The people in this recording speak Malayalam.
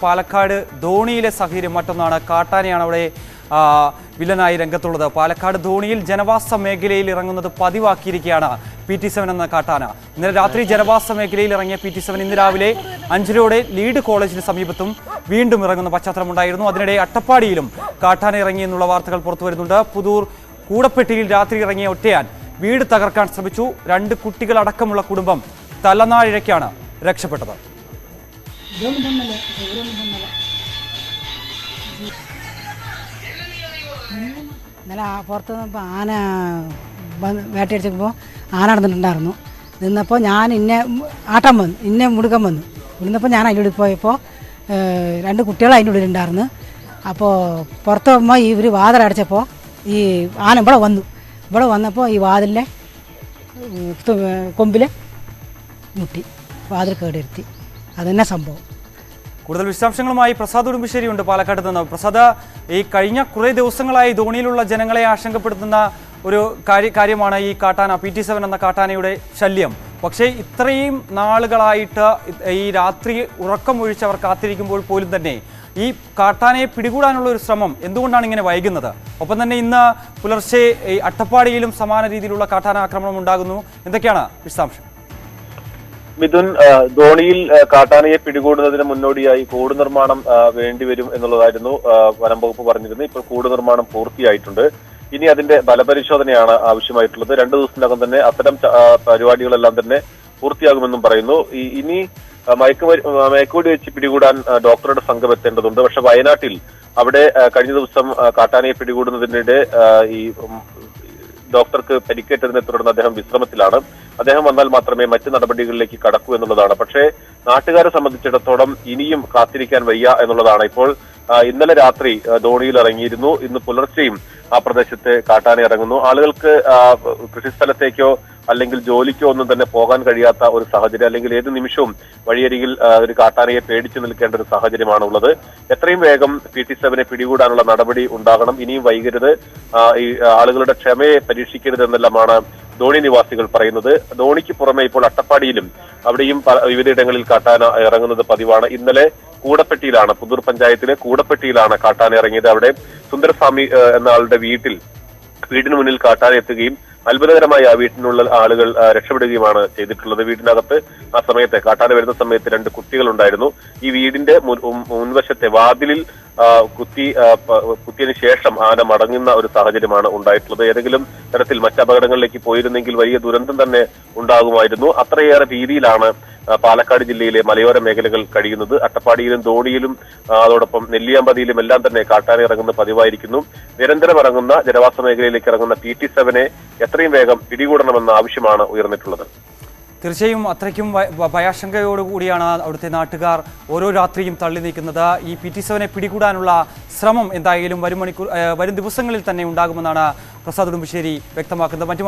പാലക്കാട് ധോണിയിലെ സാഹചര്യം മറ്റൊന്നാണ്. കാട്ടാനയാണ് അവിടെ വില്ലനായി രംഗത്തുള്ളത്. പാലക്കാട് ധോണിയിൽ ജനവാസ മേഖലയിൽ ഇറങ്ങുന്നത് പതിവാക്കിയിരിക്കുകയാണ് PT7 എന്ന കാട്ടാന. ഇന്നലെ രാത്രി ജനവാസ മേഖലയിൽ ഇറങ്ങിയ PT7 ഇന്ന് രാവിലെ 5:00 ലീഡ് കോളേജിന് സമീപത്തും വീണ്ടും ഇറങ്ങുന്ന പശ്ചാത്തലമുണ്ടായിരുന്നു. അതിനിടെ അട്ടപ്പാടിയിലും കാട്ടാന ഇറങ്ങി എന്നുള്ള വാർത്തകൾ പുറത്തു വരുന്നുണ്ട്. പുതൂർ കൂടപ്പെട്ടിയിൽ രാത്രി ഇറങ്ങിയ ഒറ്റയാൻ വീട് തകർക്കാൻ ശ്രമിച്ചു. 2 കുട്ടികളടക്കമുള്ള കുടുംബം തലനാഴിഴയ്ക്കാണ് രക്ഷപ്പെട്ടത്. ഇന്നലെ പുറത്ത് നിന്നപ്പോൾ ആന വേട്ടയടിച്ചപ്പോൾ ആന നടന്നിട്ടുണ്ടായിരുന്നു. നിന്നപ്പോൾ ഞാൻ ആട്ടം വന്നു, മുടുക്കം വന്നു. വിടുന്നപ്പോൾ ഞാൻ അതിൻ്റെ ഉള്ളിൽ പോയപ്പോൾ 2 കുട്ടികൾ അതിൻ്റെ ഉള്ളിലുണ്ടായിരുന്നു. അപ്പോൾ പുറത്ത് പോകുമ്പോൾ ഇവർ വാതിലടച്ചപ്പോൾ ഈ ആന ഇവിടെ വന്നപ്പോൾ ഈ വാതിലിൻ്റെ കൊമ്പിൽ മുട്ടി വാതിൽ കേടെടുത്തി. അതുതന്നെ സംഭവം. കൂടുതൽ വിശദാംശങ്ങളുമായി പ്രസാദ് ഉടുമ്പശ്ശേരി ഉണ്ട് പാലക്കാട് നിന്ന്. പ്രസാദ്, ഈ കഴിഞ്ഞ കുറേ ദിവസങ്ങളായി ധോണിയിലുള്ള ജനങ്ങളെ ആശങ്കപ്പെടുത്തുന്ന ഒരു കാര്യമാണ് ഈ കാട്ടാന PT7 എന്ന കാട്ടാനയുടെ ശല്യം. പക്ഷേ ഇത്രയും നാളുകളായിട്ട് ഈ രാത്രി ഉറക്കമൊഴിച്ചവർ കാത്തിരിക്കുമ്പോൾ പോലും തന്നെ ഈ കാട്ടാനയെ പിടികൂടാനുള്ള ഒരു ശ്രമം എന്തുകൊണ്ടാണ് ഇങ്ങനെ വൈകുന്നത്? ഒപ്പം തന്നെ ഇന്ന് പുലർച്ചെ ഈ അട്ടപ്പാടിയിലും സമാന രീതിയിലുള്ള കാട്ടാന ആക്രമണം ഉണ്ടാകുന്നു. എന്തൊക്കെയാണ് വിശദാംശം? മിഥുൻ, ധോണിയിൽ കാട്ടാനയെ പിടികൂടുന്നതിന് മുന്നോടിയായി കൂട് നിർമ്മാണം വേണ്ടിവരും എന്നുള്ളതായിരുന്നു വനം വകുപ്പ് പറഞ്ഞിരുന്നത്. ഇപ്പോൾ കൂട് നിർമ്മാണം പൂർത്തിയായിട്ടുണ്ട്. ഇനി അതിന്റെ ബലപരിശോധനയാണ് ആവശ്യമായിട്ടുള്ളത്. 2 ദിവസത്തിനകം തന്നെ അത്തരം പരിപാടികളെല്ലാം തന്നെ പൂർത്തിയാകുമെന്നും പറയുന്നു. ഇനി മയക്കുവെടി വെച്ച് പിടികൂടാൻ ഡോക്ടറുടെ സംഘം എത്തേണ്ടതുണ്ട്. പക്ഷെ വയനാട്ടിൽ അവിടെ കഴിഞ്ഞ ദിവസം കാട്ടാനയെ പിടികൂടുന്നതിനിടെ ഈ ഡോക്ടർക്ക് പരിക്കേറ്റതിനെ തുടർന്ന് അദ്ദേഹം വിശ്രമത്തിലാണ്. അദ്ദേഹം വന്നാൽ മാത്രമേ മറ്റ് നടപടികളിലേക്ക് കടക്കൂ എന്നുള്ളതാണ്. പക്ഷേ നാട്ടുകാരെ സംബന്ധിച്ചിടത്തോളം ഇനിയും കാത്തിരിക്കാൻ വയ്യ എന്നുള്ളതാണ്. ഇപ്പോൾ ഇന്നലെ രാത്രി ധോണിയിൽ ഇറങ്ങിയിരുന്നു. ഇന്ന് പുലർച്ചെയും ആ പ്രദേശത്ത് കാട്ടാന ഇറങ്ങുന്നു. ആളുകൾക്ക് കൃഷിസ്ഥലത്തേക്കോ അല്ലെങ്കിൽ ജോലിക്കോ ഒന്നും തന്നെ പോകാൻ കഴിയാത്ത ഒരു സാഹചര്യം, അല്ലെങ്കിൽ ഏത് നിമിഷവും വഴിയരികിൽ ഒരു കാട്ടാനയെ പേടിച്ചു നിൽക്കേണ്ട ഒരു സാഹചര്യമാണ് ഉള്ളത്. എത്രയും വേഗം PT7 പിടികൂടാനുള്ള നടപടി ഉണ്ടാകണം. ഇനിയും വൈകരുത്. ഈ ആളുകളുടെ ക്ഷമയെ പരീക്ഷിക്കരുത് എന്നെല്ലാമാണ് ധോണി നിവാസികൾ പറയുന്നത്. ധോണിക്ക് പുറമെ ഇപ്പോൾ അട്ടപ്പാടിയിലും അവിടെയും വിവിധയിടങ്ങളിൽ കാട്ടാന ഇറങ്ങുന്നത് പതിവാണ്. ഇന്നലെ കൂടപ്പെട്ടിയിലാണ്, പുതൂർ പഞ്ചായത്തിലെ കൂടപ്പെട്ടിയിലാണ് കാട്ടാന ഇറങ്ങിയത്. അവിടെ സുന്ദരസ്വാമി എന്ന ആളുടെ വീടിന് മുന്നിൽ കാട്ടാന എത്തുകയും അത്ഭുതകരമായി ആ വീട്ടിനുള്ള ആളുകൾ രക്ഷപ്പെടുകയുമാണ് ചെയ്തിട്ടുള്ളത്. വീടിനകത്ത് ആ സമയത്ത് കാട്ടാന വരുന്ന സമയത്ത് 2 കുട്ടികളുണ്ടായിരുന്നു. ഈ വീടിന്റെ മുൻവശത്തെ വാതിലിൽ കുത്തിയതിനു ശേഷം ആന മടങ്ങുന്ന ഒരു സാഹചര്യമാണ് ഉണ്ടായിട്ടുള്ളത്. ഏതെങ്കിലും തരത്തിൽ മറ്റ് അപകടങ്ങളിലേക്ക് പോയിരുന്നെങ്കിൽ വലിയ ദുരന്തം തന്നെ ഉണ്ടാകുമായിരുന്നു. അത്രയേറെ രീതിയിലാണ് പാലക്കാട് ജില്ലയിലെ മലയോര മേഖലകൾ കഴിയുന്നത്. അട്ടപ്പാടിയിലും ധോണിയിലും അതോടൊപ്പം നെല്ലിയാമ്പതിയിലും എല്ലാം തന്നെ കാട്ടാന ഇറങ്ങുന്ന പതിവായിരിക്കുന്നു. നിരന്തരം ഇറങ്ങുന്ന ജനവാസ മേഖലയിലേക്ക് ഇറങ്ങുന്ന PT7 എത്രയും വേഗം പിടികൂടണമെന്ന ആവശ്യമാണ് ഉയർന്നിട്ടുള്ളത്. തീർച്ചയായും അത്രയ്ക്കും ഭയാശങ്കയോടുകൂടിയാണ് അവിടുത്തെ നാട്ടുകാർ ഓരോ രാത്രിയും തള്ളി നീക്കുന്നത്. ഈ PT7 പിടികൂടാനുള്ള ശ്രമം എന്തായാലും വരും ദിവസങ്ങളിൽ തന്നെ ഉണ്ടാകുമെന്നാണ് പ്രസാദ് ഉടുമ്പശ്ശേരി വ്യക്തമാക്കുന്നത്.